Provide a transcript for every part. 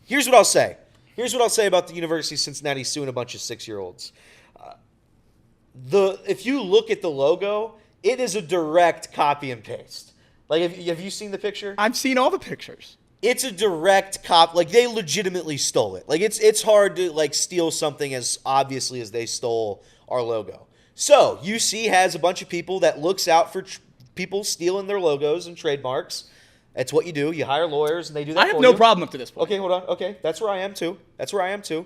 Here's what I'll say. Here's what I'll say about the University of Cincinnati suing a bunch of 6-year-olds. If you look at the logo, it is a direct copy and paste. Like, have you seen the picture? I've seen all the pictures. It's a direct cop. Like, they legitimately stole it. Like, it's hard to, like, steal something as obviously as they stole our logo. So, UC has a bunch of people that looks out for people stealing their logos and trademarks. That's what you do. You hire lawyers, and they do that for you. I have no problem up to this point. Okay, hold on. Okay, that's where I am, too.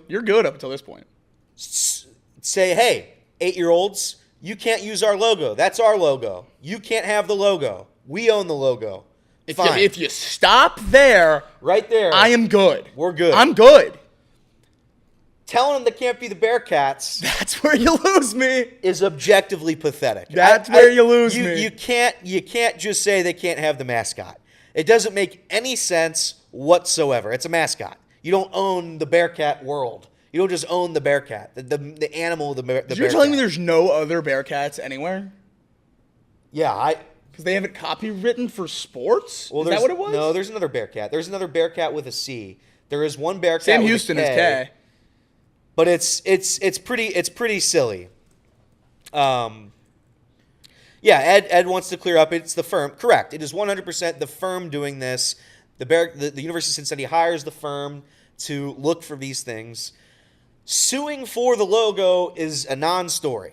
You're good up until this point. Say, hey, 8-year-olds, you can't use our logo. That's our logo. You can't have the logo. We own the logo. If you stop there, right there, I am good. We're good. I'm good. Telling them they can't be the Bearcats. That's where you lose me. Is objectively pathetic. That's where you lose me. You can't just say they can't have the mascot. It doesn't make any sense whatsoever. It's a mascot. You don't own the Bearcat world. You don't just own the Bearcat, the animal, the Bearcat. You're telling me there's no other Bearcats anywhere? Yeah, because they have it copywritten for sports? Well, is that what it was? No, there's another Bearcat. There's another Bearcat with a C. There is one Bearcat Sam with Houston a K. is K. But it's pretty silly. Yeah, Ed wants to clear up. It's the firm. Correct. It is 100% the firm doing this. The University of Cincinnati hires the firm to look for these things. Suing for the logo is a non-story.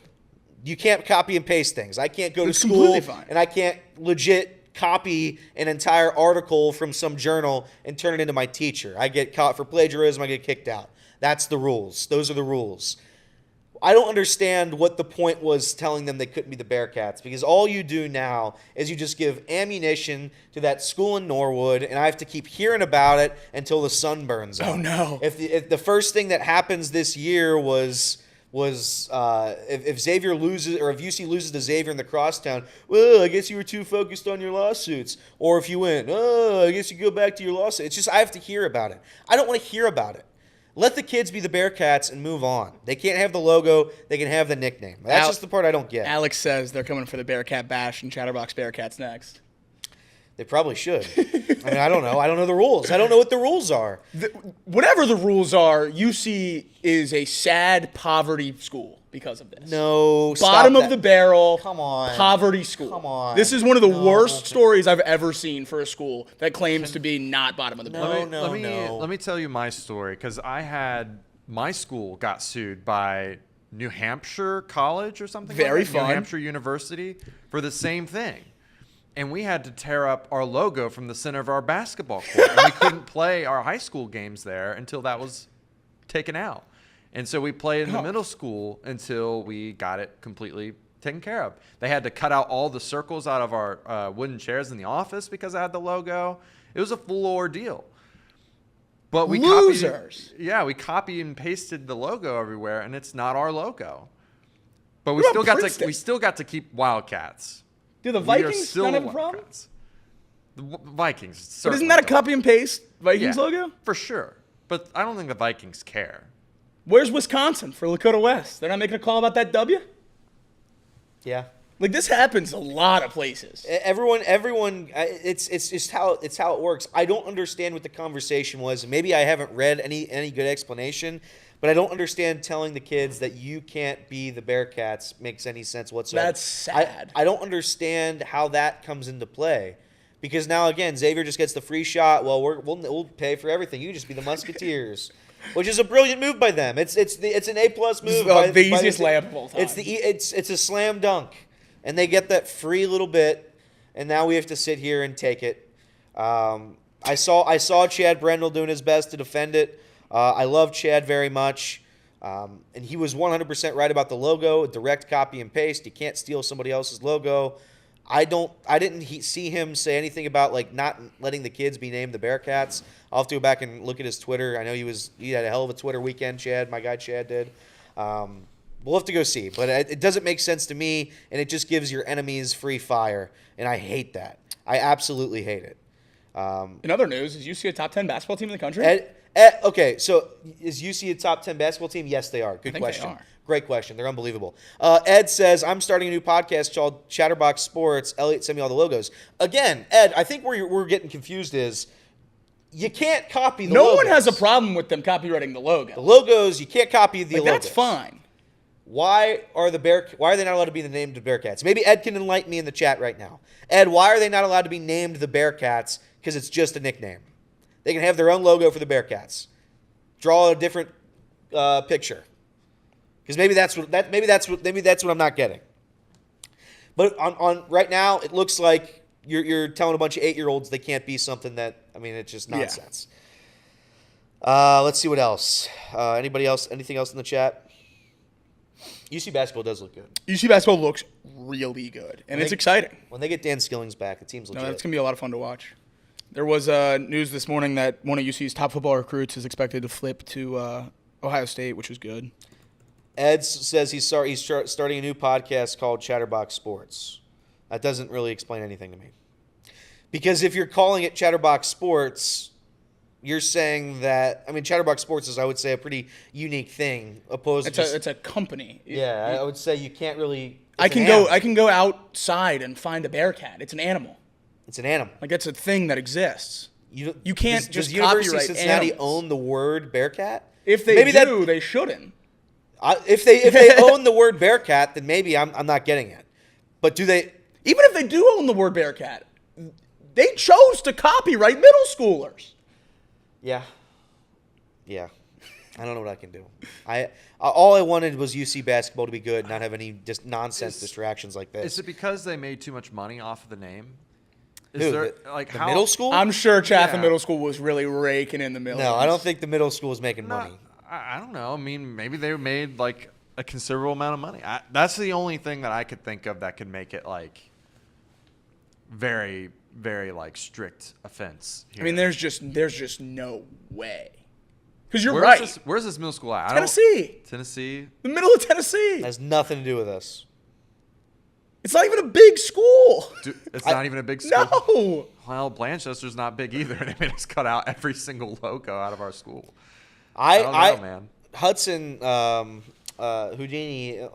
You can't copy and paste things. I can't go to school and I can't legit copy an entire article from some journal and turn it into my teacher. I get caught for plagiarism. I get kicked out. That's the rules. Those are the rules. I don't understand what the point was telling them they couldn't be the Bearcats, because all you do now is you just give ammunition to that school in Norwood, and I have to keep hearing about it until the sun burns out. Oh, no. If the first thing that happens this year was if Xavier loses, or if UC loses to Xavier in the Crosstown, well, I guess you were too focused on your lawsuits. Or if you win, oh, I guess you go back to your lawsuit. It's just I have to hear about it. I don't want to hear about it. Let the kids be the Bearcats and move on. They can't have the logo. They can have the nickname. That's just the part I don't get. Alex says they're coming for the Bearcat Bash and Chatterbox Bearcats next. They probably should. I mean, I don't know. I don't know the rules. I don't know what the rules are. Whatever the rules are, UC is a sad poverty school because of this. No, bottom of the barrel. Come on. Poverty school. Come on. This is one of the worst stories I've ever seen for a school that claims to be not bottom of the barrel. Let me tell you my story, because my school got sued by New Hampshire College or something. Very like that, fun. New Hampshire University for the same thing. And we had to tear up our logo from the center of our basketball court. And we couldn't play our high school games there until that was taken out. And so we played in the middle school until we got it completely taken care of. They had to cut out all the circles out of our wooden chairs in the office because I had the logo. It was a full ordeal. But we we copy and pasted the logo everywhere, and it's not our logo. But we still got to keep Wildcats. Do the Vikings not have a problem? The Vikings. But isn't that a copy and paste Vikings logo? For sure. But I don't think the Vikings care. Where's Wisconsin for Lakota West? They're not making a call about that W? Yeah. Like, this happens a lot of places. Everyone. It's just how it works. I don't understand what the conversation was. Maybe I haven't read any good explanation, but I don't understand telling the kids that you can't be the Bearcats makes any sense whatsoever. That's sad. I don't understand how that comes into play, because now again Xavier just gets the free shot. Well, we'll pay for everything. You just be the Musketeers. Which is a brilliant move by them. It's an A+ move. The easiest layup of all time. It's a slam dunk, and they get that free little bit, and now we have to sit here and take it. I saw Chad Brendel doing his best to defend it. I love Chad very much, and he was 100% right about the logo. Direct copy and paste. You can't steal somebody else's logo. I didn't see him say anything about like not letting the kids be named the Bearcats. I'll have to go back and look at his Twitter. I know he had a hell of a Twitter weekend, Chad. My guy Chad did. We'll have to go see. But it doesn't make sense to me, and it just gives your enemies free fire, and I hate that. I absolutely hate it. In other news, is UC a top 10 basketball team in the country? Okay, so is UC a top 10 basketball team? Yes, they are. Good question. They are. Great question. They're unbelievable. Ed says, I'm starting a new podcast called Chatterbox Sports. Elliot, send me all the logos. Again, Ed, I think where we're getting confused is You can't copy the No logos. one has a problem with them copywriting the The logo. logos, you can't copy the logos. That's fine. Why are they not allowed to be named the Bearcats? Maybe Ed can enlighten me in the chat right now. Ed, why are they not allowed to be named the Bearcats? Because it's just a nickname. They can have their own logo for the Bearcats. Draw a different picture. Because maybe that's what I'm not getting. But on right now, it looks like you're telling a bunch of 8-year-olds they can't be something that, it's just nonsense. Yeah. Let's see what else. Anybody else? Anything else in the chat? UC basketball does look good. UC basketball looks really good, and it's exciting. When they get Dan Skilling's back, the team's legit. No, it's going to be a lot of fun to watch. There was news this morning that one of UC's top football recruits is expected to flip to Ohio State, which is good. Ed says he's starting a new podcast called Chatterbox Sports. That doesn't really explain anything to me. Because if you're calling it Chatterbox Sports, you're saying that, Chatterbox Sports is, I would say, a pretty unique thing. It's a company. Yeah, I would say you can't really. I can go outside and find a bearcat. It's an animal. It's an animal. Like, it's a thing that exists. You can't does just University copyright of Cincinnati animals. own the word Bearcat? If they do, they shouldn't. If they own the word Bearcat, then maybe I'm not getting it. But do they? Even if they do own the word Bearcat, they chose to copyright middle schoolers. Yeah. I don't know what I can do. All I wanted was UC basketball to be good, not have any just nonsense distractions like this. Is it because they made too much money off of the name? The middle school? I'm sure Chatham Middle School was really raking in the millions. No, I don't think the middle school is making money. I don't know. Maybe they made like a considerable amount of money. That's the only thing that I could think of that could make it like very, very like strict offense here. There's just no way. Because you're right. Where's this middle school at? Tennessee. The middle of Tennessee. It has nothing to do with us. It's not even a big school. It's not even a big school? No. Well, Blanchester's not big either. They made us cut out every single logo out of our school. I don't know, man. Hudson Houdini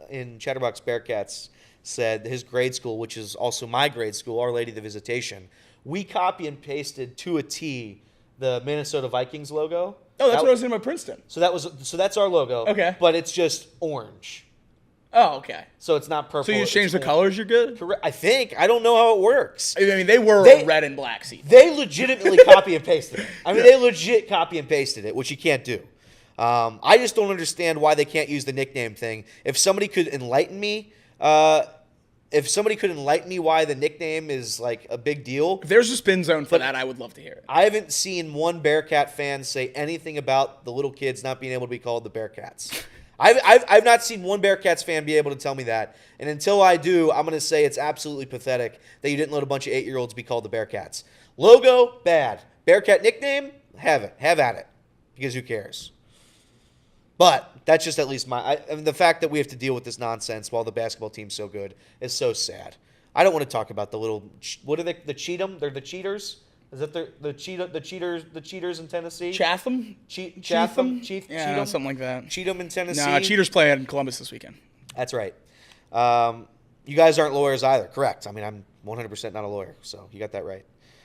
in Chatterbox Bearcats said his grade school, which is also my grade school, Our Lady of the Visitation, we copy and pasted to a T the Minnesota Vikings logo. Oh, that's what I was saying about Princeton. So that's our logo. Okay. But it's just orange. Oh, okay. So it's not purple. So you just change the colors, you're good? Correct. I think. I don't know how it works. They were a red and black seat. They legitimately copy and pasted it. They legit copy and pasted it, which you can't do. I just don't understand why they can't use the nickname thing. If somebody could enlighten me, why the nickname is like a big deal. If there's a spin zone for that, I would love to hear it. I haven't seen one Bearcat fan say anything about the little kids not being able to be called the Bearcats. I've not seen one Bearcats fan be able to tell me that. And until I do, I'm going to say it's absolutely pathetic that you didn't let a bunch of 8-year-olds be called the Bearcats. Logo, bad. Bearcat nickname, have at it. Because who cares? But that's just at least the fact that we have to deal with this nonsense while the basketball team's so good is so sad. I don't want to talk about the little, what are they, the Cheatham? They're the cheaters? Is that the cheaters in Tennessee? Chatham? Cheatham? Yeah, something like that. Cheatham in Tennessee? No, Cheaters play in Columbus this weekend. That's right. You guys aren't lawyers either. Correct. I'm 100% not a lawyer, so you got that right.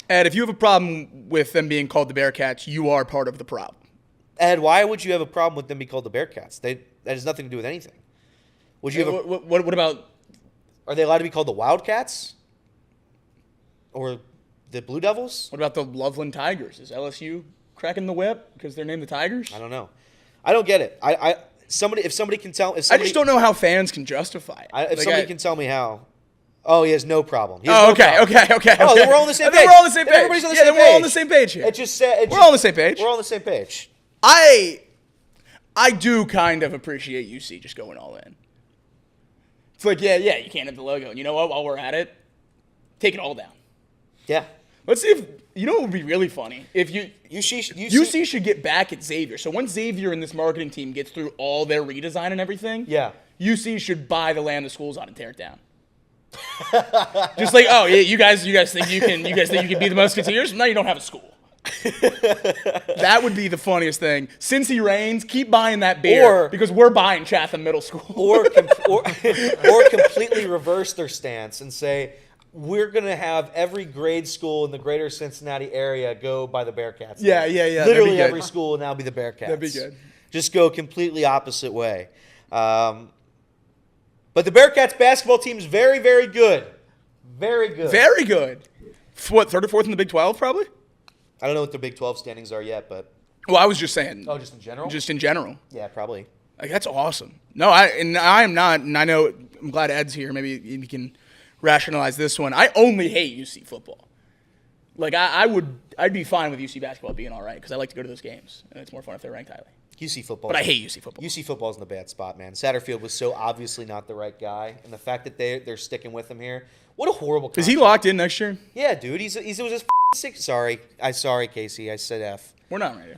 Ed, if you have a problem with them being called the Bearcats, you are part of the problem. Ed, why would you have a problem with them being called the Bearcats? That has nothing to do with anything. Would you have what about... Are they allowed to be called the Wildcats? Or the Blue Devils? What about the Loveland Tigers? Is LSU cracking the whip because they're named the Tigers? I don't know. I don't get it. If somebody can tell... I just don't know how fans can justify it. If somebody can tell me how... Oh, he has no problem. Okay. Oh, then we're all on the same page. We're all on the same page. Everybody's on the same page. We're all on the same page here. We're all on the same page. We're all on the same page. I do kind of appreciate UC just going all in. It's like, yeah, you can't have the logo. And you know what? While we're at it, take it all down. Yeah. Let's see if, you know what would be really funny? If UC should get back at Xavier. So once Xavier and this marketing team gets through all their redesign and everything, UC should buy the land the school's on and tear it down. Just like, oh yeah, you guys think you can be the Musketeers? Now you don't have a school. That would be the funniest thing. Cincy Reigns, keep buying that beer because we're buying Chatham Middle School. or completely reverse their stance and say, we're going to have every grade school in the greater Cincinnati area go by the Bearcats. Yeah. Literally every school will now be the Bearcats. That'd be good. Just go completely opposite way. But the Bearcats basketball team is very, very good. Very good. Very good. What, 3rd or 4th in the Big 12, probably? I don't know what the Big 12 standings are yet, but... Well, I was just saying. Oh, just in general? Just in general. Yeah, probably. Like, that's awesome. No, I am not, and I know, I'm glad Ed's here. Maybe he can rationalize this one. I only hate UC football. Like, I'd be fine with UC basketball being all right, because I like to go to those games, and it's more fun if they're ranked highly. UC football. But I hate UC football. UC football's in a bad spot, man. Satterfield was so obviously not the right guy, and the fact that they're sticking with him here, what a horrible contract. Is he locked in next year? Yeah, dude. It was his six. Sorry, Kaycee. I said F. We're not ready.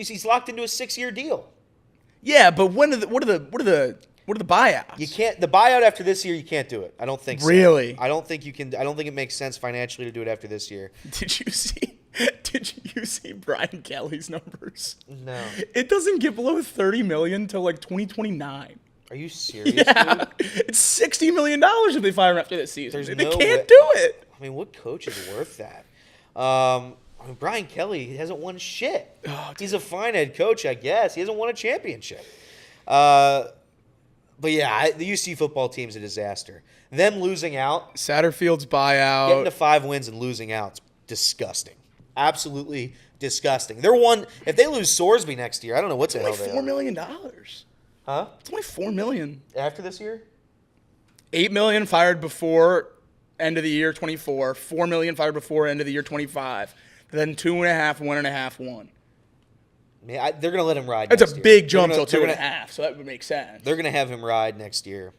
He's locked into a 6-year deal. Yeah, but what are the buyouts? You can't. The buyout after this year, you can't do it. I don't think so. Really? I don't think you can. I don't think it makes sense financially to do it after this year. Did you see Brian Kelly's numbers? No. It doesn't get below $30 million till like 2029. Are you serious? Yeah, dude? It's $60 million if they fire him after this season. They no can't way. do it. I mean, what coach is worth that? I mean, Brian Kelly hasn't won shit. Oh, he's a fine head coach, I guess. He hasn't won a championship. But yeah, the UC football team's a disaster. Them losing out, Satterfield's buyout, getting to 5 wins and losing out, it's disgusting. Absolutely disgusting. They're one. If they lose Sorsby next year, I don't know what the hell they are. $4 million. Huh? It's only $4 million. After this year? $8 million fired before end of the year 24. $4 million fired before end of the year 25. Then 2.5, 1.5, 1. I mean, they're going to let him ride. That's next a year. big jump till 2.5, so that would make sense. They're going to have him ride next year.